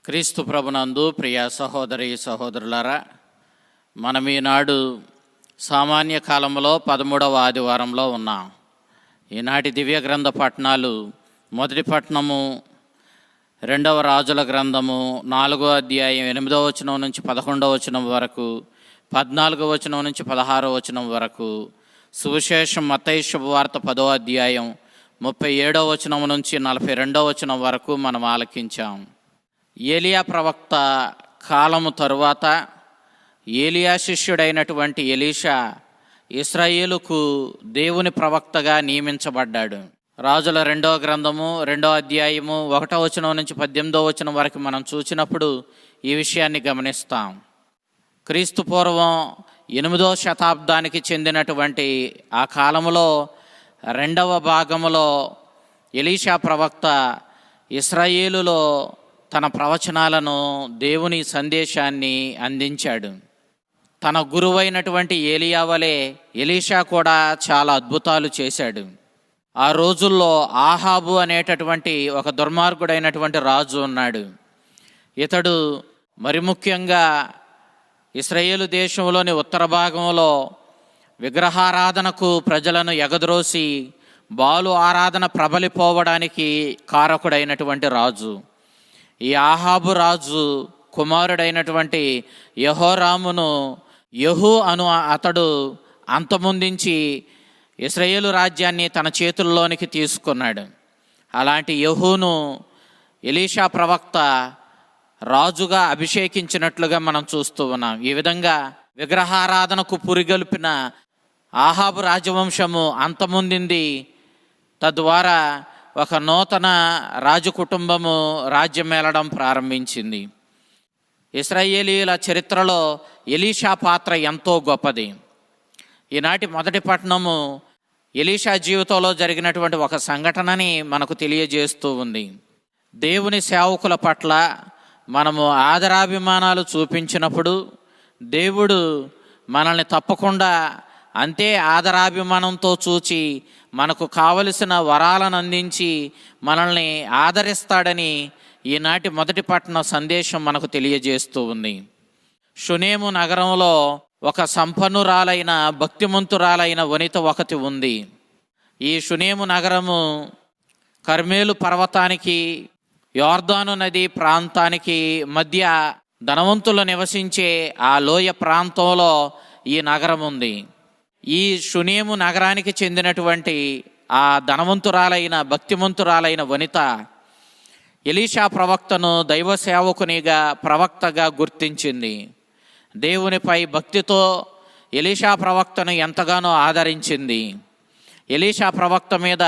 క్రీస్తు ప్రభునందు ప్రియ సహోదరి సహోదరులారా, మనం ఈనాడు సామాన్య కాలంలో 13వ ఆదివారంలో ఉన్నాం. ఈనాటి దివ్య గ్రంథ పఠనాలు మొదటి పట్టణము 2వ రాజుల గ్రంథము 4వ అధ్యాయం 8వ వచనం నుంచి 11వ వచనం వరకు, 14వ వచనం నుంచి 16వ వచనం వరకు, సువిశేషం మత్తయి శుభవార్త 10వ అధ్యాయం 37వ వచనం నుంచి 42వ వచనం వరకు మనం ఆలకించాం. ఏలియా ప్రవక్త కాలము తరువాత ఏలియా శిష్యుడైనటువంటి ఎలీషా ఇశ్రాయేలుకు దేవుని ప్రవక్తగా నియమించబడ్డాడు. రాజుల 2వ గ్రంథము 2వ అధ్యాయము 1వ వచనం నుంచి 18వ వచనం వరకు మనం చూసినప్పుడు ఈ విషయాన్ని గమనిస్తాం. క్రీస్తు పూర్వం 8వ శతాబ్దానికి చెందినటువంటి ఆ కాలములో 2వ భాగములో ఎలీషా ప్రవక్త ఇశ్రాయేలులో తన ప్రవచనాలను, దేవుని సందేశాన్ని అందించాడు. తన గురువైనటువంటి ఏలియా వలె ఎలీషా కూడా చాలా అద్భుతాలు చేశాడు. ఆ రోజుల్లో ఆహాబు అనేటటువంటి ఒక దుర్మార్గుడైనటువంటి రాజు ఉన్నాడు. ఇతడు మరి ముఖ్యంగా ఇశ్రాయేలు దేశంలోని ఉత్తర భాగంలో విగ్రహారాధనకు ప్రజలను ఎగద్రోసి బాలు ఆరాధన ప్రబలిపోవడానికి కారకుడైనటువంటి రాజు. ఈ ఆహాబు రాజు కుమారుడైనటువంటి యెహోరామును యెహూ అను అతడు అంతమొందించి ఇశ్రాయేలు రాజ్యాన్ని తన చేతుల్లోనికి తీసుకున్నాడు. అలాంటి యెహూను ఎలీషా ప్రవక్త రాజుగా అభిషేకించినట్లుగా మనం చూస్తూ ఉన్నాం. ఈ విధంగా విగ్రహారాధనకు పురిగొల్పిన ఆహాబు రాజవంశము అంతమొందింది. తద్వారా ఒక నూతన రాజు కుటుంబము రాజ్యమేలడం ప్రారంభించింది. ఇశ్రాయేలీయుల చరిత్రలో ఎలీషా పాత్ర ఎంతో గొప్పది. ఈనాటి మొదటి పట్టణము ఎలీషా జీవితంలో జరిగినటువంటి ఒక సంఘటనని మనకు తెలియజేస్తూ ఉంది. దేవుని సేవకుల పట్ల మనము ఆదరాభిమానాలు చూపించినప్పుడు దేవుడు మనల్ని తప్పకుండా అంతే ఆదరాభిమానంతో చూచి మనకు కావలసిన వరాలను అందించి మనల్ని ఆదరిస్తాడని ఈనాటి మొదటి పట్టణ సందేశం మనకు తెలియజేస్తూ ఉంది. షునేము నగరంలో ఒక సంపన్నురాలైన భక్తిమంతురాలైన వనిత ఒకటి ఉంది. ఈ షునేము నగరము కర్మేలు పర్వతానికి, యోర్దాను నది ప్రాంతానికి మధ్య ధనవంతులు నివసించే ఆ లోయ ప్రాంతంలో ఈ నగరం ఉంది. ఈ షునేము నగరానికి చెందినటువంటి ఆ ధనవంతురాలైన భక్తిమంతురాలైన వనిత ఎలీషా ప్రవక్తను దైవ సేవకునిగా, ప్రవక్తగా గుర్తించింది. దేవునిపై భక్తితో ఎలీషా ప్రవక్తను ఎంతగానో ఆదరించింది. ఎలీషా ప్రవక్త మీద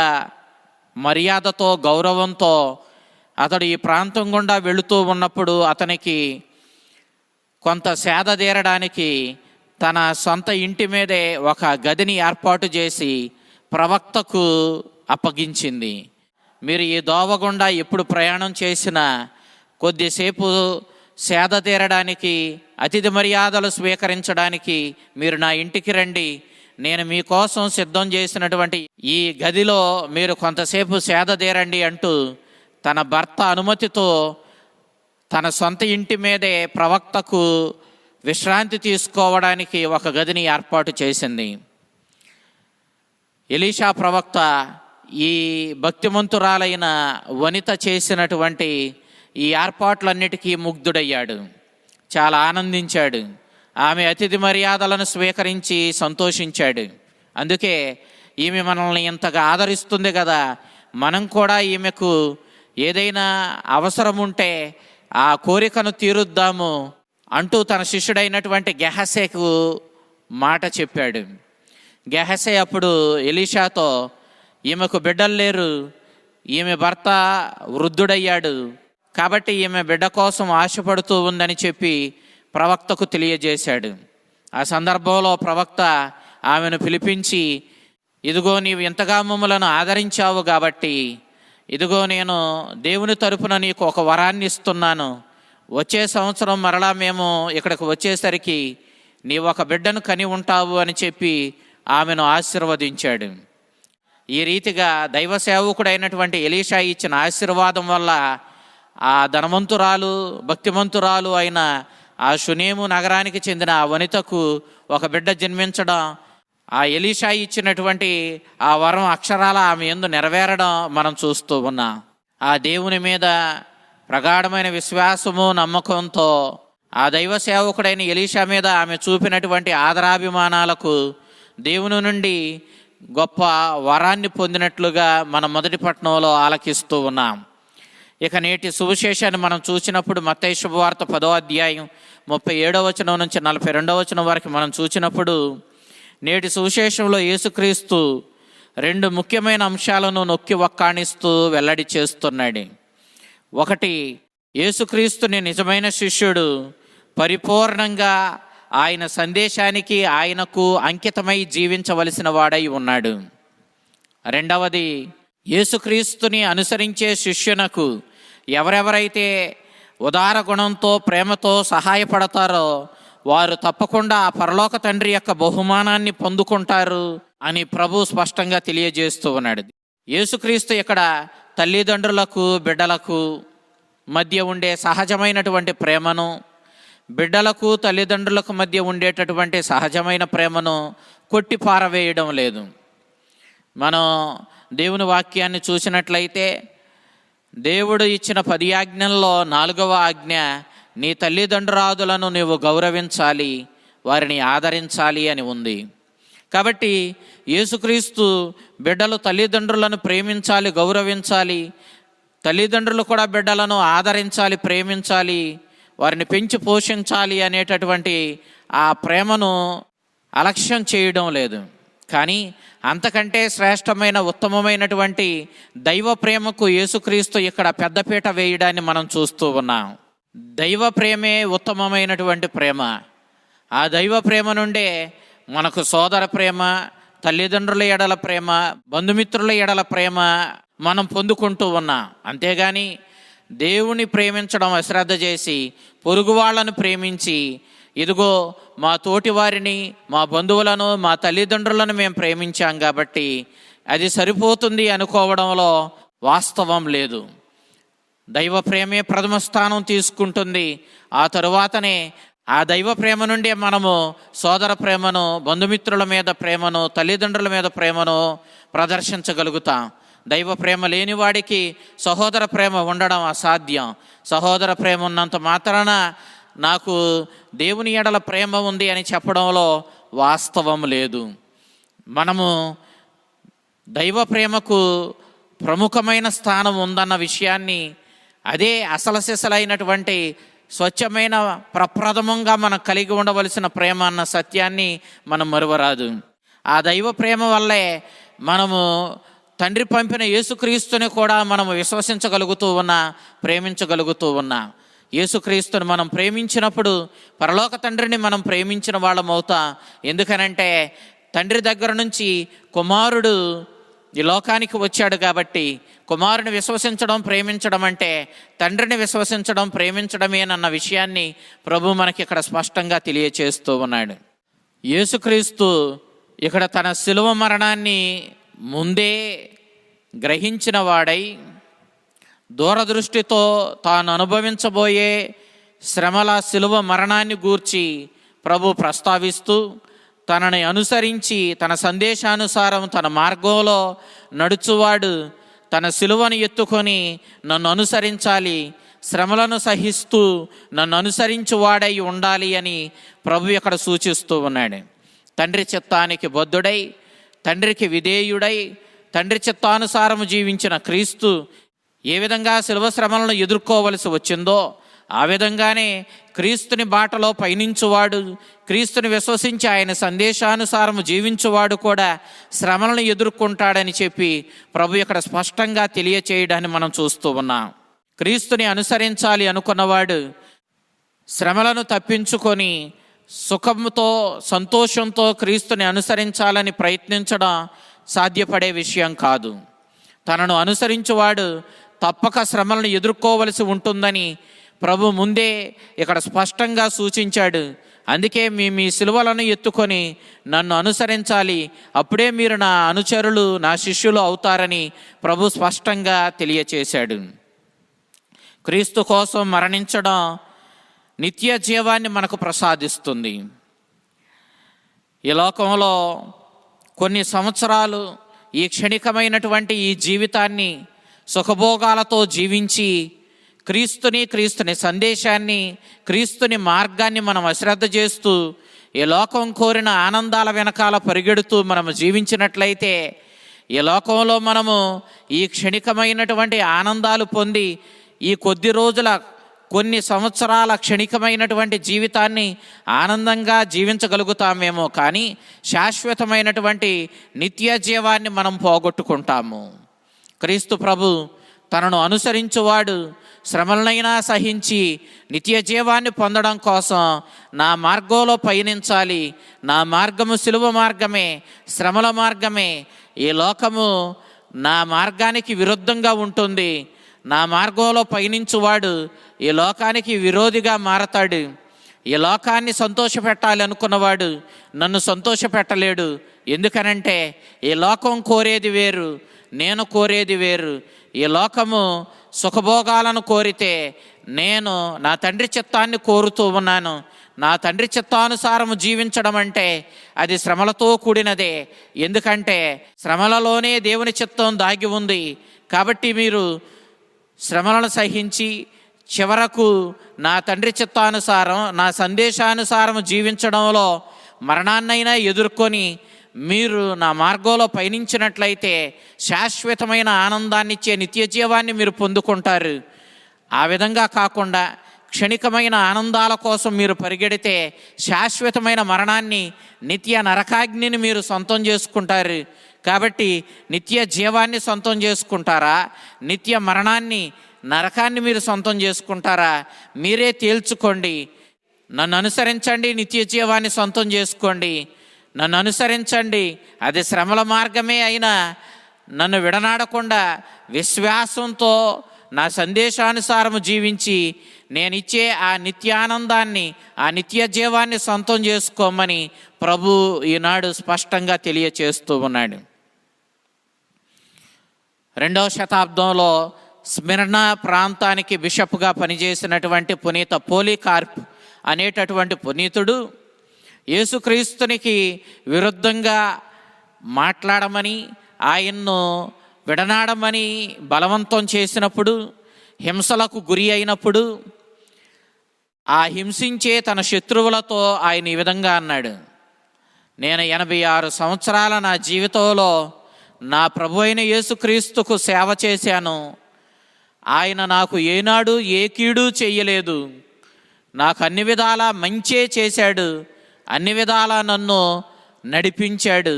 మర్యాదతో, గౌరవంతో అతడు ఈ ప్రాంతం గుండా వెళుతూ ఉన్నప్పుడు అతనికి కొంత సేద తీరడానికి తన సొంత ఇంటి మీదే ఒక గదిని ఏర్పాటు చేసి ప్రవక్తకు అప్పగించింది. మీరు ఈ దోవ గుండా ఎప్పుడు ప్రయాణం చేసినా కొద్దిసేపు సేద తీరడానికి, అతిథి మర్యాదలు స్వీకరించడానికి మీరు నా ఇంటికి రండి. నేను మీకోసం సిద్ధం చేసినటువంటి ఈ గదిలో మీరు కొంతసేపు సేద తీరండి అంటూ తన భర్త అనుమతితో తన సొంత ఇంటి మీదే ప్రవక్తకు విశ్రాంతి తీసుకోవడానికి ఒక గదిని ఏర్పాటు చేసింది. ఎలీషా ప్రవక్త ఈ భక్తిమంతురాలైన వనిత చేసినటువంటి ఈ ఏర్పాట్లన్నిటికీ ముగ్ధుడయ్యాడు, చాలా ఆనందించాడు. ఆమె అతిథి మర్యాదలను స్వీకరించి సంతోషించాడు. అందుకే ఈమె మనల్ని ఇంతగా ఆదరిస్తుంది కదా, మనం కూడా ఈమెకు ఏదైనా అవసరం ఉంటే ఆ కోరికను తీరుద్దాము అంటూ తన శిష్యుడైనటువంటి గెహసేకు మాట చెప్పాడు. గెహసే అప్పుడు ఎలీషాతో, ఈమెకు బిడ్డలు లేరు, ఈమె భర్త వృద్ధుడయ్యాడు, కాబట్టి ఈమె బిడ్డ కోసం ఆశపడుతూ ఉందని చెప్పి ప్రవక్తకు తెలియజేశాడు. ఆ సందర్భంలో ప్రవక్త ఆమెను పిలిపించి, ఇదిగో నీవు ఇంతగా మమ్మలను ఆదరించావు కాబట్టి ఇదిగో నేను దేవుని తరపున నీకు ఒక వరాన్ని ఇస్తున్నాను. వచ్చే సంవత్సరం మరలా మేము ఇక్కడికి వచ్చేసరికి నీవు ఒక బిడ్డను కని ఉంటావు అని చెప్పి ఆమెను ఆశీర్వదించాడు. ఈ రీతిగా దైవ సేవకుడైనటువంటి ఎలీషా ఇచ్చిన ఆశీర్వాదం వల్ల ఆ ధనవంతురాలు భక్తిమంతురాలు అయిన ఆ షునేము నగరానికి చెందిన ఆ వనితకు ఒక బిడ్డ జన్మించడం, ఆ ఎలీషా ఇచ్చినటువంటి ఆ వరం అక్షరాల ఆమె యందు నెరవేరడం మనం చూస్తూ ఉన్నాం. ఆ దేవుని మీద ప్రగాఢమైన విశ్వాసము నమ్మకంతో ఆ దైవ సేవకుడైన ఎలీషా మీద ఆమె చూపినటువంటి ఆదరాభిమానాలకు దేవుని నుండి గొప్ప వరాన్ని పొందినట్లుగా మనం మొదటి పట్టణంలో ఆలకిస్తూ ఉన్నాం. ఇక నేటి సువిశేషాన్ని మనం చూసినప్పుడు మత్తయి శుభవార్త 10వ అధ్యాయం 37వ వచనం నుంచి 42వ వచనం వరకు మనం చూసినప్పుడు నేటి సువిశేషంలో యేసుక్రీస్తు 2 ముఖ్యమైన అంశాలను నొక్కి వక్కాణిస్తూ వెల్లడి చేస్తున్నాడు. ఒకటి, యేసుక్రీస్తుని నిజమైన శిష్యుడు పరిపూర్ణంగా ఆయన సందేశానికి ఆయనకు అంకితమై జీవించవలసిన వాడై ఉన్నాడు. రెండవది, యేసుక్రీస్తుని అనుసరించే శిష్యునకు ఎవరెవరైతే ఉదార గుణంతో ప్రేమతో సహాయపడతారో వారు తప్పకుండా ఆ పరలోక తండ్రి యొక్క బహుమానాన్ని పొందుకుంటారు అని ప్రభు స్పష్టంగా తెలియజేస్తూ ఉన్నాడు. యేసుక్రీస్తు ఇక్కడ తల్లిదండ్రులకు బిడ్డలకు మధ్య ఉండే సహజమైనటువంటి ప్రేమను, బిడ్డలకు తల్లిదండ్రులకు మధ్య ఉండేటటువంటి సహజమైన ప్రేమను కొట్టి పారవేయడం లేదు. మనం దేవుని వాక్యాన్ని చూసినట్లయితే దేవుడు ఇచ్చిన 10 ఆజ్ఞల్లో 4వ ఆజ్ఞ, నీ తల్లిదండ్రులను నీవు గౌరవించాలి, వారిని ఆదరించాలి అని ఉంది. కాబట్టి యేసుక్రీస్తు బిడ్డలు తల్లిదండ్రులను ప్రేమించాలి, గౌరవించాలి, తల్లిదండ్రులు కూడా బిడ్డలను ఆదరించాలి, ప్రేమించాలి, వారిని పెంచి పోషించాలి అనేటటువంటి ఆ ప్రేమను అలక్ష్యం చేయడం లేదు. కానీ అంతకంటే శ్రేష్టమైన ఉత్తమమైనటువంటి దైవ ప్రేమకు యేసుక్రీస్తు ఇక్కడ పెద్దపీట వేయడాన్ని మనం చూస్తూ ఉన్నాం. దైవ ప్రేమే ఉత్తమమైనటువంటి ప్రేమ. ఆ దైవ ప్రేమ నుండే మనకు సోదర ప్రేమ, తల్లిదండ్రుల ఎడల ప్రేమ, బంధుమిత్రుల ఎడల ప్రేమ మనం పొందుకుంటూ ఉన్నాం. అంతేగాని దేవుని ప్రేమించడం అశ్రద్ధ చేసి పొరుగు వాళ్ళను ప్రేమించి, ఇదిగో మా తోటి వారిని, మా బంధువులను, మా తల్లిదండ్రులను మేము ప్రేమించాం కాబట్టి అది సరిపోతుంది అనుకోవడంలో వాస్తవం లేదు. దైవ ప్రేమే ప్రథమ స్థానం తీసుకుంటుంది. ఆ తరువాతనే ఆ దైవ ప్రేమ నుండి మనము సోదర ప్రేమను, బంధుమిత్రుల మీద ప్రేమను, తల్లిదండ్రుల మీద ప్రేమను ప్రదర్శించగలుగుతాం. దైవ ప్రేమ లేని వాడికి సహోదర ప్రేమ ఉండడం అసాధ్యం. సహోదర ప్రేమ ఉన్నంత మాత్రాన నాకు దేవుని ఎడల ప్రేమ ఉంది అని చెప్పడంలో వాస్తవం లేదు. మనము దైవ ప్రేమకు ప్రముఖమైన స్థానం ఉందన్న విషయాన్ని, అదే అసలు సిసలైనటువంటి స్వచ్ఛమైన ప్రప్రథమంగా మనం కలిగి ఉండవలసిన ప్రేమ అన్న సత్యాన్ని మనం మరువరాదు. ఆ దైవ ప్రేమ వల్లే మనము తండ్రి పంపిన యేసుక్రీస్తుని కూడా మనము విశ్వసించగలుగుతూ ఉన్నా, ప్రేమించగలుగుతూ ఉన్నా. యేసుక్రీస్తుని మనం ప్రేమించినప్పుడు పరలోక తండ్రిని మనం ప్రేమించిన వాళ్ళం అవుతాం. ఎందుకనంటే తండ్రి దగ్గర నుంచి కుమారుడు ఈ లోకానికి వచ్చాడు కాబట్టి కుమారుని విశ్వసించడం, ప్రేమించడం అంటే తండ్రిని విశ్వసించడం, ప్రేమించడమేనన్న విషయాన్ని ప్రభు మనకి ఇక్కడ స్పష్టంగా తెలియచేస్తూ ఉన్నాడు. యేసుక్రీస్తు ఇక్కడ తన శిలువ మరణాన్ని ముందే గ్రహించిన వాడై దూరదృష్టితో తాను అనుభవించబోయే శ్రమల శిలువ మరణాన్ని గూర్చి ప్రభు ప్రస్తావిస్తూ తనని అనుసరించి తన సందేశానుసారం తన మార్గంలో నడుచువాడు తన శిలువను ఎత్తుకొని నన్ను అనుసరించాలి, శ్రమలను సహిస్తూ నన్ను అనుసరించువాడై ఉండాలి అని ప్రభు ఇక్కడ సూచిస్తూ ఉన్నాడు. తండ్రి చిత్తానికి బద్ధుడై, తండ్రికి విధేయుడై, తండ్రి చిత్తానుసారము జీవించిన క్రీస్తు ఏ విధంగా శిలువ శ్రమలను ఎదుర్కోవలసి వచ్చిందో ఆ విధంగానే క్రీస్తుని బాటలో పయనించువాడు, క్రీస్తుని విశ్వసించి ఆయన సందేశానుసారము జీవించువాడు కూడా శ్రమలను ఎదుర్కొంటాడని చెప్పి ప్రభు ఇక్కడ స్పష్టంగా తెలియచేయడాన్ని మనం చూస్తూ ఉన్నాం. క్రీస్తుని అనుసరించాలి అనుకున్నవాడు శ్రమలను తప్పించుకొని సుఖంతో, సంతోషంతో క్రీస్తుని అనుసరించాలని ప్రయత్నించడం సాధ్యపడే విషయం కాదు. తనను అనుసరించువాడు తప్పక శ్రమలను ఎదుర్కోవలసి ఉంటుందని ప్రభు ముందే ఇక్కడ స్పష్టంగా సూచించాడు. అందుకే మీ సిలువలను ఎత్తుకొని నన్ను అనుసరించాలి, అప్పుడే మీరు నా అనుచరులు, నా శిష్యులు అవుతారని ప్రభు స్పష్టంగా తెలియచేశాడు. క్రీస్తు కోసం మరణించడం నిత్య జీవాన్ని మనకు ప్రసాదిస్తుంది. ఈ లోకంలో కొన్ని సంవత్సరాలు ఈ క్షణికమైనటువంటి ఈ జీవితాన్ని సుఖభోగాలతో జీవించి క్రీస్తుని సందేశాన్ని, క్రీస్తుని మార్గాన్ని మనం అశ్రద్ధ చేస్తూ ఈ లోకం కోరిన ఆనందాల వెనకాల పరిగెడుతూ మనము జీవించినట్లయితే ఈ లోకంలో మనము ఈ క్షణికమైనటువంటి ఆనందాలు పొంది ఈ కొద్ది రోజుల కొన్ని సంవత్సరాల క్షణికమైనటువంటి జీవితాన్ని ఆనందంగా జీవించగలుగుతామేమో, కానీ శాశ్వతమైనటువంటి నిత్య జీవాన్ని మనం పోగొట్టుకుంటాము. క్రీస్తు ప్రభు తనను అనుసరించువాడు శ్రమలనైనా సహించి నిత్య జీవాన్ని పొందడం కోసం నా మార్గంలో పయనించాలి. నా మార్గము సిలువ మార్గమే, శ్రమల మార్గమే. ఈ లోకము నా మార్గానికి విరుద్ధంగా ఉంటుంది. నా మార్గంలో పయనించువాడు ఈ లోకానికి విరోధిగా మారతాడు. ఈ లోకాన్ని సంతోషపెట్టాలి అనుకున్నవాడు నన్ను సంతోషపెట్టలేడు. ఎందుకనంటే ఈ లోకం కోరేది వేరు, నేను కోరేది వేరు. ఈ లోకము సుఖభోగాలను కోరితే నేను నా తండ్రి చిత్తాన్ని కోరుతూ ఉన్నాను. నా తండ్రి చిత్తానుసారము జీవించడం అంటే అది శ్రమలతో కూడినదే. ఎందుకంటే శ్రమలలోనే దేవుని చిత్తం దాగి ఉంది. కాబట్టి మీరు శ్రమలను సహించి చివరకు నా తండ్రి చిత్తానుసారం, నా సందేశానుసారం జీవించడంలో మరణాన్నైనా ఎదుర్కొని మీరు నా మార్గంలో పయనించినట్లయితే శాశ్వతమైన ఆనందాన్ని ఇచ్చే నిత్య జీవాన్ని మీరు పొందుకుంటారు. ఆ విధంగా కాకుండా క్షణికమైన ఆనందాల కోసం మీరు పరిగెడితే శాశ్వతమైన మరణాన్ని, నిత్య నరకాగ్నిని మీరు సొంతం చేసుకుంటారు. కాబట్టి నిత్య జీవాన్ని సొంతం చేసుకుంటారా, నిత్య మరణాన్ని, నరకాన్ని మీరు సొంతం చేసుకుంటారా? మీరే తేల్చుకోండి. నన్ను అనుసరించండి, నిత్య జీవాన్ని సొంతం చేసుకోండి. నన్ను అనుసరించండి, అది శ్రమల మార్గమే అయినా నన్ను విడనాడకుండా విశ్వాసంతో నా సందేశానుసారము జీవించి నేనిచ్చే ఆ నిత్యానందాన్ని, ఆ నిత్య జీవాన్ని సొంతం చేసుకోమని ప్రభు ఈనాడు స్పష్టంగా తెలియచేస్తూ ఉన్నాడు. 2వ శతాబ్దంలో స్మిర్నా ప్రాంతానికి బిషప్గా పనిచేసినటువంటి పునీత పోలీకార్ప్ అనేటటువంటి పునీతుడు యేసుక్రీస్తునికి విరుద్ధంగా మాట్లాడమని, ఆయన్ను విడనాడమని బలవంతం చేసినప్పుడు, హింసలకు గురి అయినప్పుడు ఆ హింసించే తన శత్రువులతో ఆయన ఈ విధంగా అన్నాడు: నేను 86 సంవత్సరాల నా జీవితంలో నా ప్రభు అయిన యేసుక్రీస్తుకు సేవ చేశాను. ఆయన నాకు ఏనాడు ఏ కీడు చెయ్యలేదు. నాకు అన్ని విధాలా మంచే చేశాడు, అన్ని విధాలా నన్ను నడిపించాడు.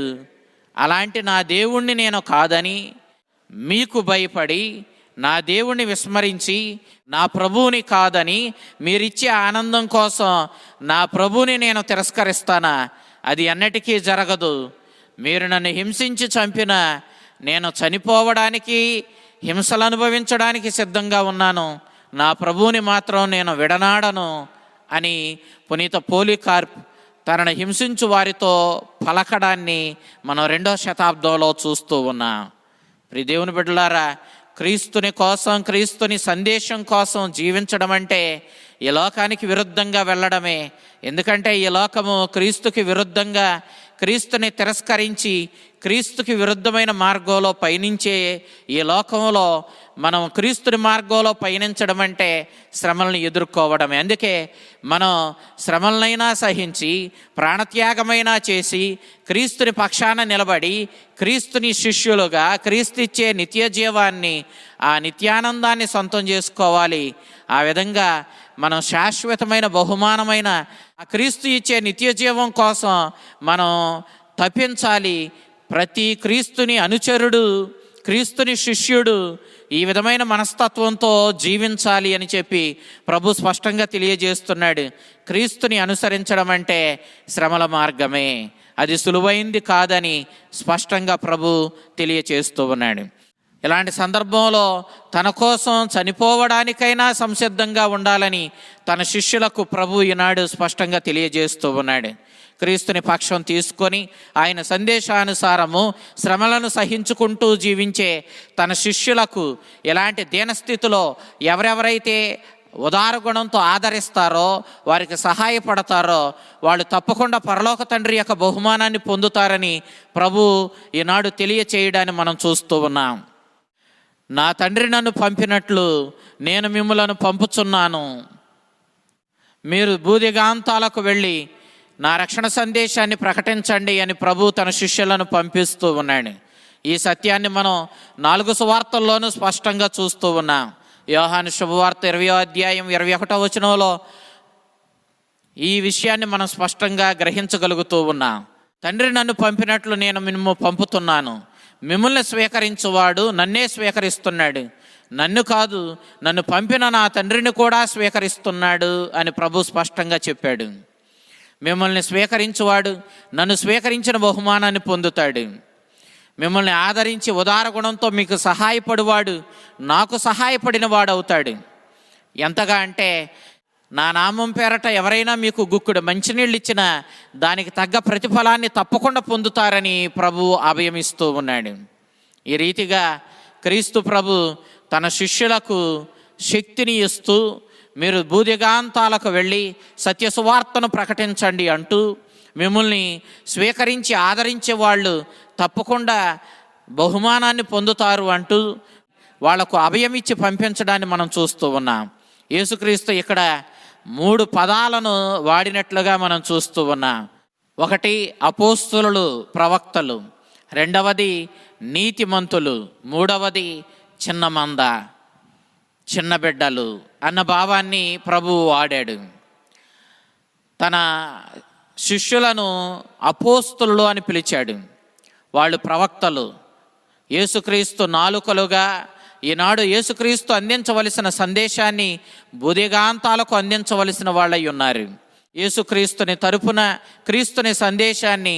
అలాంటి నా దేవుణ్ణి నేను కాదని మీకు భయపడి నా దేవుణ్ణి విస్మరించి నా ప్రభువుని కాదని మీరిచ్చే ఆనందం కోసం నా ప్రభువుని నేను తిరస్కరిస్తానా? అది ఎన్నటికీ జరగదు. మీరు నన్ను హింసించి చంపినా నేను చనిపోవడానికి, హింసలు అనుభవించడానికి సిద్ధంగా ఉన్నాను. నా ప్రభువుని మాత్రం నేను విడనాడను అని పునీత పోలీకార్ప్ తనను హింసించు వారితో పలకడాన్ని మనం 2వ శతాబ్దంలో చూస్తూ ఉన్నాం. ప్రియ దేవుని బిడ్డలారా, క్రీస్తుని కోసం, క్రీస్తుని సందేశం కోసం జీవించడం అంటే ఈ లోకానికి విరుద్ధంగా వెళ్ళడమే. ఎందుకంటే ఈ లోకము క్రీస్తుకి విరుద్ధంగా, క్రీస్తుని తిరస్కరించి క్రీస్తుకి విరుద్ధమైన మార్గంలో పయనించే ఈ లోకంలో మనం క్రీస్తుని మార్గంలో పయనించడం అంటే శ్రమలను ఎదుర్కోవడమే. అందుకే మనం శ్రమలనైనా సహించి, ప్రాణత్యాగమైనా చేసి, క్రీస్తుని పక్షాన నిలబడి క్రీస్తుని శిష్యులుగా క్రీస్తు ఇచ్చే నిత్య జీవాన్ని, ఆ నిత్యానందాన్ని సొంతం చేసుకోవాలి. ఆ విధంగా మనం శాశ్వతమైన బహుమానమైన ఆ క్రీస్తు ఇచ్చే నిత్య జీవం కోసం మనం తప్పించాలి. ప్రతి క్రీస్తుని అనుచరుడు, క్రీస్తుని శిష్యుడు ఈ విధమైన మనస్తత్వంతో జీవించాలి అని చెప్పి ప్రభు స్పష్టంగా తెలియజేస్తున్నాడు. క్రీస్తుని అనుసరించడం అంటే శ్రమల మార్గమే, అది సులువైంది కాదని స్పష్టంగా ప్రభు తెలియచేస్తూ ఉన్నాడు. ఇలాంటి సందర్భంలో తన కోసం చనిపోవడానికైనా సంసిద్ధంగా ఉండాలని తన శిష్యులకు ప్రభు ఈనాడు స్పష్టంగా తెలియజేస్తూ ఉన్నాడు. క్రీస్తుని పక్షం తీసుకొని ఆయన సందేశానుసారము శ్రమలను సహించుకుంటూ జీవించే తన శిష్యులకు ఎలాంటి దీనస్థితిలో ఎవరెవరైతే ఉదార గుణంతో ఆదరిస్తారో, వారికి సహాయపడతారో వాళ్ళు తప్పకుండా పరలోక తండ్రి యొక్క బహుమానాన్ని పొందుతారని ప్రభు ఈనాడు తెలియచేయడాన్ని మనం చూస్తూ ఉన్నాం. నా తండ్రి నన్ను పంపినట్లు నేను మిమ్ములను పంపుచున్నాను. మీరు భూదిగాంతాలకు వెళ్ళి నా రక్షణ సందేశాన్ని ప్రకటించండి అని ప్రభు తన శిష్యులను పంపిస్తూ ఉన్నాడు. ఈ సత్యాన్ని మనం 4 సువార్తల్లోనూ స్పష్టంగా చూస్తూ ఉన్నాం. యోహాను శుభవార్త 20వ అధ్యాయం 21వ వచనంలో ఈ విషయాన్ని మనం స్పష్టంగా గ్రహించగలుగుతూ ఉన్నాం. తండ్రి నన్ను పంపినట్లు నేను మిమ్ము పంపుతున్నాను. మిమ్మల్ని స్వీకరించువాడు నన్నే స్వీకరిస్తున్నాడు, నన్ను కాదు నన్ను పంపిన నా తండ్రిని కూడా స్వీకరిస్తున్నాడు అని ప్రభు స్పష్టంగా చెప్పాడు. మిమ్మల్ని స్వీకరించువాడు నన్ను స్వీకరించిన బహుమానాన్ని పొందుతాడు. మిమ్మల్ని ఆదరించి ఉదార గుణంతో మీకు సహాయపడువాడు నాకు సహాయపడిన వాడు అవుతాడు. ఎంతగా అంటే నా నామం పేరట ఎవరైనా మీకు గుక్కుడు మంచినీళ్ళు ఇచ్చినా దానికి తగ్గ ప్రతిఫలాన్ని తప్పకుండా పొందుతారని ప్రభు అభయమిస్తూ ఉన్నాడు. ఈ రీతిగా క్రీస్తు ప్రభు తన శిష్యులకు శక్తిని ఇస్తూ మీరు భూదిగాంతాలకు వెళ్ళి సత్య సువార్తను ప్రకటించండి అంటూ మిమ్మల్ని స్వీకరించి ఆదరించే వాళ్ళు తప్పకుండా బహుమానాన్ని పొందుతారు అంటూ వాళ్లకు అభయమిచ్చి పంపించడాన్ని మనం చూస్తూ ఉన్నాం. యేసుక్రీస్తు ఇక్కడ 3 పదాలను వాడినట్లుగా మనం చూస్తూ ఉన్నాం. ఒకటి అపోస్తులు, ప్రవక్తలు, రెండవది నీతిమంతులు, మూడవది చిన్న మంద, చిన్న బిడ్డలు అన్న భావాన్ని ప్రభువు వాడాడు. తన శిష్యులను అపోస్తులు అని పిలిచాడు. వాళ్ళు ప్రవక్తలు, యేసుక్రీస్తు నాలుకలుగా ఈనాడు యేసుక్రీస్తు అందించవలసిన సందేశాన్ని భూదిగాంతాలకు అందించవలసిన వాళ్ళై ఉన్నారు. యేసుక్రీస్తుని తరపున క్రీస్తుని సందేశాన్ని,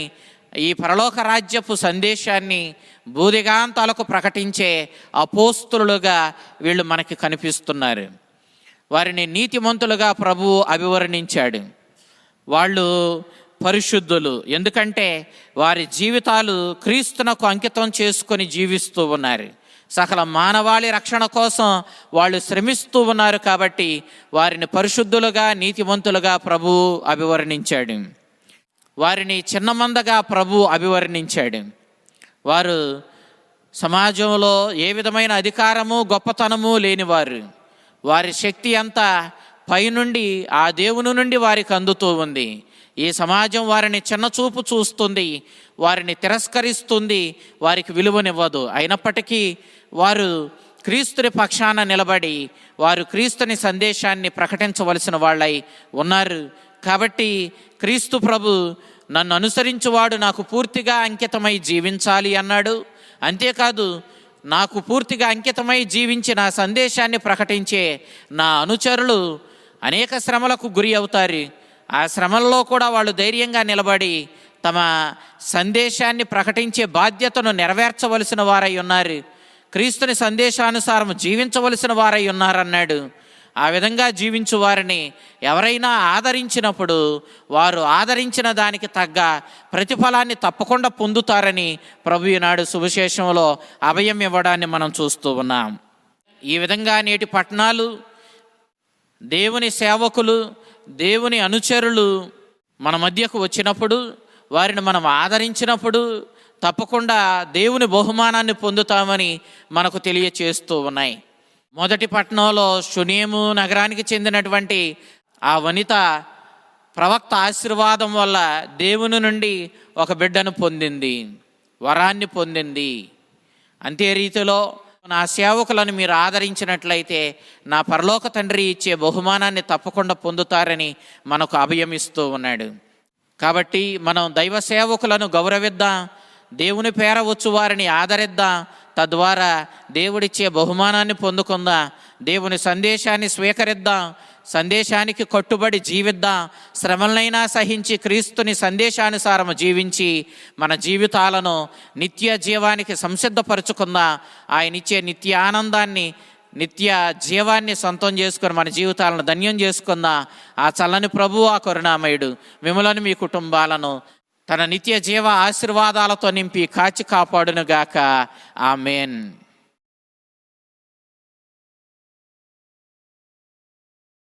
ఈ పరలోక రాజ్యపు సందేశాన్ని భూదిగాంతాలకు ప్రకటించే అపోస్తులుగా వీళ్ళు మనకి కనిపిస్తున్నారు. వారిని నీతిమంతులుగా ప్రభువు అభివర్ణించాడు. వాళ్ళు పరిశుద్ధులు, ఎందుకంటే వారి జీవితాలు క్రీస్తునకు అంకితం చేసుకొని జీవిస్తూ ఉన్నారు. సకల మానవాళి రక్షణ కోసం వాళ్ళు శ్రమిస్తూ ఉన్నారు కాబట్టి వారిని పరిశుద్ధులుగా నీతిమంతులుగా ప్రభువు అభివర్ణించాడు. వారిని చిన్నమందగా ప్రభు అభివర్ణించాడు. వారు సమాజంలో ఏ విధమైన అధికారము గొప్పతనము లేనివారు. వారి శక్తి అంతా పైనుండి ఆ దేవుని నుండి వారికి అందుతూ ఉంది. ఈ సమాజం వారిని చిన్నచూపు చూస్తుంది, వారిని తిరస్కరిస్తుంది, వారికి విలువనివ్వదు. అయినప్పటికీ వారు క్రీస్తుని పక్షాన నిలబడి వారు క్రీస్తుని సందేశాన్ని ప్రకటించవలసిన వాళ్ళై ఉన్నారు. కాబట్టి క్రీస్తు ప్రభు నన్ను అనుసరించువాడు నాకు పూర్తిగా అంకితమై జీవించాలి అన్నాడు. అంతేకాదు నాకు పూర్తిగా అంకితమై జీవించి నా సందేశాన్ని ప్రకటించే నా అనుచరులు అనేక శ్రమలకు గురి అవుతారు. ఆ శ్రమల్లో కూడా వాళ్ళు ధైర్యంగా నిలబడి తమ సందేశాన్ని ప్రకటించే బాధ్యతను నెరవేర్చవలసిన వారై ఉన్నారు. క్రీస్తుని సందేశానుసారం జీవించవలసిన వారై ఉన్నారన్నాడు. ఆ విధంగా జీవించు వారిని ఎవరైనా ఆదరించినప్పుడు వారు ఆదరించిన దానికి తగ్గ ప్రతిఫలాన్ని తప్పకుండా పొందుతారని ప్రభు ఈనాడు సువిశేషంలో అభయం ఇవ్వడాన్ని మనం చూస్తూ ఉన్నాం. ఈ విధంగా నేటి పట్టణాలు, దేవుని సేవకులు, దేవుని అనుచరులు మన మధ్యకు వచ్చినప్పుడు, వారిని మనం ఆదరించినప్పుడు తప్పకుండా దేవుని బహుమానాన్ని పొందుతామని మనకు తెలియచేస్తూ ఉన్నాయి. మొదటి పట్టణంలో షునేము నగరానికి చెందినటువంటి ఆ వనిత ప్రవక్త ఆశీర్వాదం వల్ల దేవుని నుండి ఒక బిడ్డను పొందింది, వరాన్ని పొందింది. అంతే రీతిలో నా సేవకులను మీరు ఆదరించినట్లయితే నా పరలోక తండ్రి ఇచ్చే బహుమానాన్ని తప్పకుండా పొందుతారని మనకు అభయమిస్తూ ఉన్నాడు. కాబట్టి మనం దైవ సేవకులను గౌరవిద్దాం, దేవుని పేర వచ్చు వారిని ఆదరిద్దాం, తద్వారా దేవుడిచ్చే బహుమానాన్ని పొందుకుందాం. దేవుని సందేశాన్ని స్వీకరిద్దాం, సందేశానికి కట్టుబడి జీవిద్దాం. శ్రమలనైనా సహించి క్రీస్తుని సందేశానుసారము జీవించి మన జీవితాలను నిత్య జీవానికి సంసిద్ధపరుచుకుందాం. ఆయన ఇచ్చే నిత్య ఆనందాన్ని, నిత్య జీవాన్ని సొంతం చేసుకొని మన జీవితాలను ధన్యం చేసుకుందాం. ఆ చల్లని ప్రభువు, ఆ కరుణామయుడు మిమ్మలను మీ కుటుంబాలను తన నిత్య జీవ ఆశీర్వాదాలతో నింపి కాచి కాపాడునుగాక. ఆమేన్.